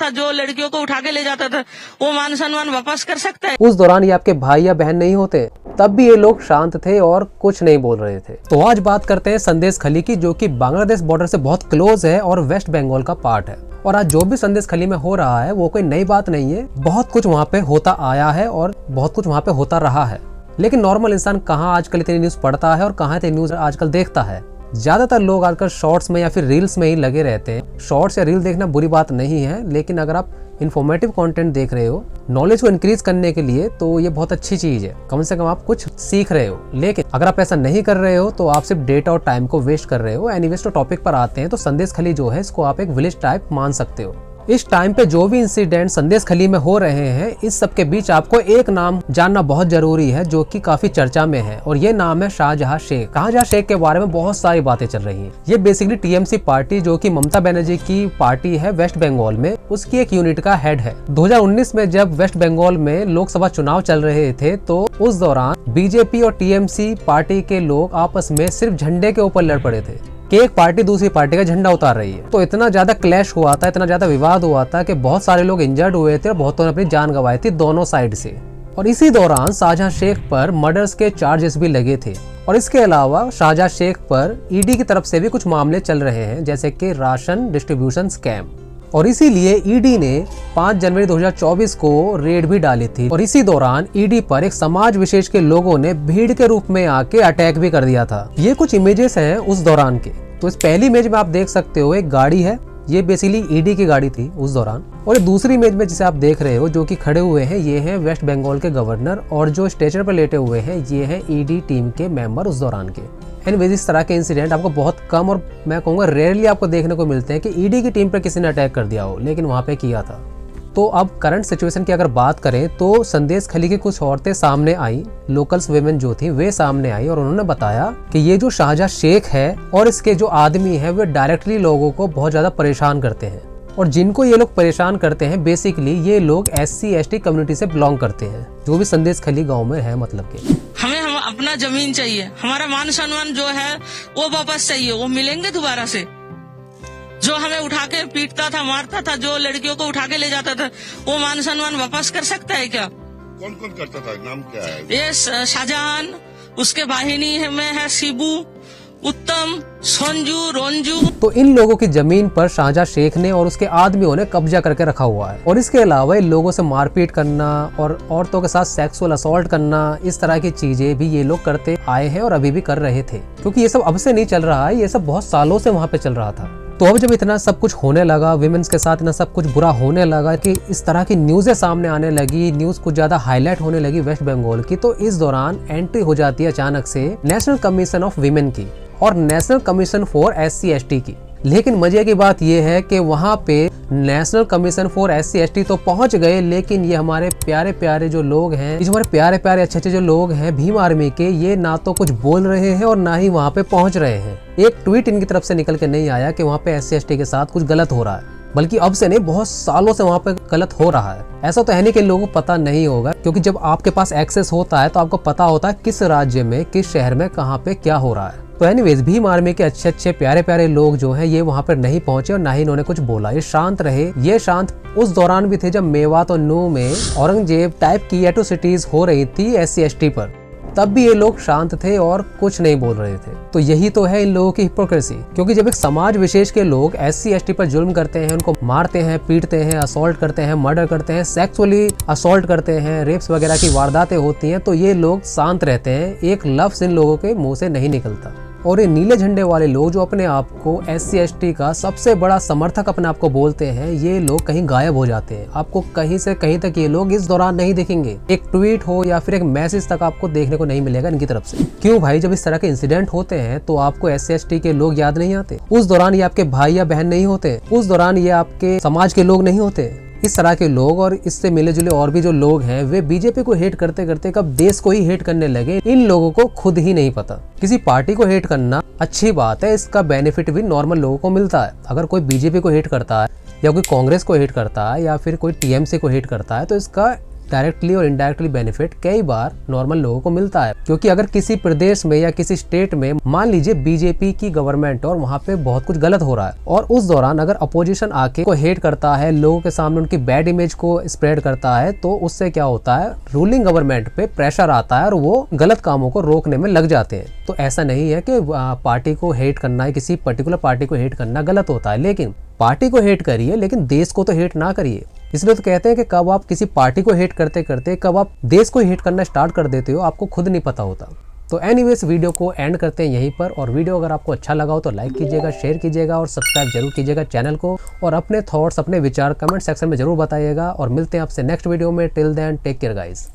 था, जो लड़कियों को उठा के ले जाता था, वो मान सम्मान वापस कर सकता है? उस दौरान ये आपके भाई या बहन नहीं होते, तब भी ये लोग शांत थे और कुछ नहीं बोल रहे थे। तो आज बात करते हैं संदेश खली की, जो कि बांग्लादेश बॉर्डर से बहुत क्लोज है और वेस्ट बंगाल का पार्ट है। और आज जो भी संदेश खली में हो रहा है वो कोई नई बात नहीं है, बहुत कुछ वहाँ पे होता आया है और बहुत कुछ वहाँ पे होता रहा है। लेकिन नॉर्मल इंसान कहाँ आजकल इतनी न्यूज पढ़ता है और कहाँ इतनी न्यूज आजकल देखता है। ज्यादातर लोग आजकल शॉर्ट्स में या फिर रील्स में ही लगे रहते हैं। शॉर्ट्स या रील देखना बुरी बात नहीं है, लेकिन अगर आप इन्फॉर्मेटिव कंटेंट देख रहे हो, नॉलेज को इंक्रीज करने के लिए, तो ये बहुत अच्छी चीज है। कम से कम आप कुछ सीख रहे हो। लेकिन अगर आप ऐसा नहीं कर रहे हो तो आप सिर्फ डेटा और टाइम को वेस्ट कर रहे हो। एनीवेज तो टॉपिक पर आते हैं, तो संदेश खली जो है इसको आप एक विलेज टाइप मान सकते हो। इस टाइम पे जो भी इंसिडेंट संदेश खली में हो रहे हैं, इस सब के बीच आपको एक नाम जानना बहुत जरूरी है, जो कि काफी चर्चा में है, और ये नाम है शाहजहां शेख। शाहजहां शेख के बारे में बहुत सारी बातें चल रही हैं। ये बेसिकली टीएमसी पार्टी, जो कि ममता बनर्जी की पार्टी है वेस्ट बंगाल में, उसकी एक यूनिट का हेड है। 2019 में जब वेस्ट बंगाल में लोकसभा चुनाव चल रहे थे, तो उस दौरान बीजेपी और टीएमसी पार्टी के लोग आपस में सिर्फ झंडे के ऊपर लड़ पड़े थे कि एक पार्टी दूसरी पार्टी का झंडा उतार रही है। तो इतना ज्यादा क्लैश हुआ था, इतना ज्यादा विवाद हुआ था कि बहुत सारे लोग इंजर्ड हुए थे और बहुतों ने अपनी जान गंवाई थी दोनों साइड से। और इसी दौरान शाहजहां शेख पर मर्डर्स के चार्जेस भी लगे थे। और इसके अलावा शाहजहां शेख पर ईडी की तरफ से भी कुछ मामले चल रहे हैं, जैसे कि राशन डिस्ट्रीब्यूशन स्कैम। और इसीलिए ईडी ने 5 जनवरी 2024 को रेड भी डाली थी। और इसी दौरान ईडी पर एक समाज विशेष के लोगों ने भीड़ के रूप में आके अटैक भी कर दिया था। ये कुछ इमेजेस हैं उस दौरान के। तो इस पहली इमेज में आप देख सकते हो एक गाड़ी है, ये बेसिकली ईडी की गाड़ी थी उस दौरान। और दूसरी इमेज में जिसे आप देख रहे हो, जो कि खड़े हुए हैं, ये हैं वेस्ट बंगाल के गवर्नर, और जो स्ट्रेचर पर लेटे हुए हैं ये हैं ईडी टीम के मेंबर उस दौरान के। एनीवेज इस तरह के इंसिडेंट आपको बहुत कम और मैं कहूँगा रेयरली आपको देखने को मिलते हैं कि ईडी की टीम पर किसी ने अटैक कर दिया हो, लेकिन वहाँ पे किया था। तो अब करंट सिचुएशन की अगर बात करें, तो संदेश खली की कुछ औरतें सामने आई, लोकल्स वुमेन जो थी वे सामने आई, और उन्होंने बताया कि ये जो शाहजहां शेख है और इसके जो आदमी है वे डायरेक्टली लोगों को बहुत ज्यादा परेशान करते हैं। और जिनको ये लोग परेशान करते हैं, बेसिकली ये लोग SC/ST कम्युनिटी से बिलोंग करते हैं, जो भी संदेश खली गाँव में है। मतलब के हमें अपना जमीन चाहिए, हमारा मान सम्मान जो है वो वापस चाहिए। वो मिलेंगे दोबारा से? जो हमें उठा के पीटता था, मारता था, जो लड़कियों को उठा के ले जाता था, वो मान सम्मान वापस कर सकता है क्या? कौन कौन करता था? नाम क्या है? ये शाहजहां, उसके वाहिनी में है शिबू, उत्तम, संजू, रंजू। तो इन लोगों की जमीन पर शाहजहां शेख ने और उसके आदमियों ने कब्जा करके रखा हुआ है। और इसके अलावा इन लोगों से मारपीट करना और औरतों के साथ सेक्सुअल असॉल्ट करना, इस तरह की चीजें भी ये लोग करते आए हैं और अभी भी कर रहे थे। क्योंकि ये सब अब से नहीं चल रहा है, ये सब बहुत सालों से वहाँ पे चल रहा था। तो अब जब इतना सब कुछ होने लगा, विमेंस के साथ इतना सब कुछ बुरा होने लगा, कि इस तरह की न्यूज़ें सामने आने लगी, न्यूज कुछ ज्यादा हाईलाइट होने लगी वेस्ट बंगाल की, तो इस दौरान एंट्री हो जाती है अचानक से नेशनल कमीशन ऑफ वीमेन की और नेशनल कमीशन फॉर SC/ST की। लेकिन मजे की बात यह है कि वहाँ पे नेशनल कमीशन फॉर SC/ST तो पहुंच गए, लेकिन ये हमारे प्यारे प्यारे जो लोग हैं, ये जो हमारे प्यारे प्यारे अच्छे अच्छे जो लोग हैं भीम आर्मी के, ये ना तो कुछ बोल रहे हैं और ना ही वहाँ पे पहुंच रहे हैं। एक ट्वीट इनकी तरफ से निकल के नहीं आया कि वहाँ पे SC/ST के साथ कुछ गलत हो रहा है, बल्कि अब से नहीं, बहुत सालों से वहाँ पे गलत हो रहा है। ऐसा तो है नहीं कि लोगों को पता नहीं होगा, क्योंकि जब आपके पास एक्सेस होता है तो आपको पता होता है किस राज्य में, किस शहर में, कहाँ पे क्या हो रहा है। तो एनीवेज भीम आर्मी के अच्छे अच्छे प्यारे प्यारे लोग जो हैं, ये वहाँ पर नहीं पहुंचे और ना ही इन्होंने कुछ बोला। ये शांत रहे। ये शांत उस दौरान भी थे जब मेवात और नू में औरंगजेब टाइप की एट्रोसिटीज हो रही थी SC/ST पर, तब भी ये लोग शांत थे और कुछ नहीं बोल रहे थे। तो यही तो है इन लोगों की हिपोक्रेसी। क्योंकि जब एक समाज विशेष के लोग SC/ST पर जुल्म करते हैं, उनको मारते हैं, पीटते हैं, असॉल्ट करते हैं, मर्डर करते हैं, सेक्सुअली असॉल्ट करते हैं, रेप्स वगैरह की वारदातें होती हैं, तो ये लोग शांत रहते हैं, एक लफ्ज इन लोगों के मुंह से नहीं निकलता। और ये नीले झंडे वाले लोग जो अपने आप को SC/ST का सबसे बड़ा समर्थक अपने आप को बोलते हैं, ये लोग कहीं गायब हो जाते हैं। आपको कहीं से कहीं तक ये लोग इस दौरान नहीं दिखेंगे। एक ट्वीट हो या फिर एक मैसेज तक आपको देखने को नहीं मिलेगा इनकी तरफ से। क्यों भाई? जब इस तरह के इंसिडेंट होते हैं तो आपको SC/ST के लोग याद नहीं आते? उस दौरान ये आपके भाई या बहन नहीं होते? उस दौरान ये आपके समाज के लोग नहीं होते? इस तरह के लोग और इससे मिले जुले और भी जो लोग हैं, वे बीजेपी को हेट करते करते कब देश को ही हेट करने लगे, इन लोगों को खुद ही नहीं पता। किसी पार्टी को हेट करना अच्छी बात है, इसका बेनिफिट भी नॉर्मल लोगों को मिलता है। अगर कोई बीजेपी को हेट करता है या कोई कांग्रेस को हेट करता है या फिर कोई TMC को हेट करता है, तो इसका डायरेक्टली और इनडायरेक्टली बेनिफिट कई बार नॉर्मल लोगों को मिलता है। क्योंकि अगर किसी प्रदेश में या किसी स्टेट में मान लीजिए बीजेपी की गवर्नमेंट और वहाँ पे बहुत कुछ गलत हो रहा है और उस दौरान अगर अपोजिशन आके को हेट करता है, लोगों के सामने उनकी बैड इमेज को स्प्रेड करता है, तो उससे क्या होता है, रूलिंग गवर्नमेंट पे प्रेशर आता है और वो गलत कामों को रोकने में लग जाते हैं। तो ऐसा नहीं है कि पार्टी को हेट करना है, किसी पर्टिकुलर पार्टी को हेट करना गलत होता है, लेकिन पार्टी को हेट करिए लेकिन देश को तो हेट ना करिए। इसलिए तो कहते हैं कि कब आप किसी पार्टी को हेट करते करते कब आप देश को हेट करना स्टार्ट कर देते हो, आपको खुद नहीं पता होता। तो एनीवेज वीडियो को एंड करते हैं यहीं पर, और वीडियो अगर आपको अच्छा लगा हो तो लाइक कीजिएगा, शेयर कीजिएगा और सब्सक्राइब जरूर कीजिएगा चैनल को, और अपने थॉट्स, अपने विचार कमेंट सेक्शन में जरूर बताइएगा। और मिलते हैं आपसे नेक्स्ट वीडियो में। Till then take care guys.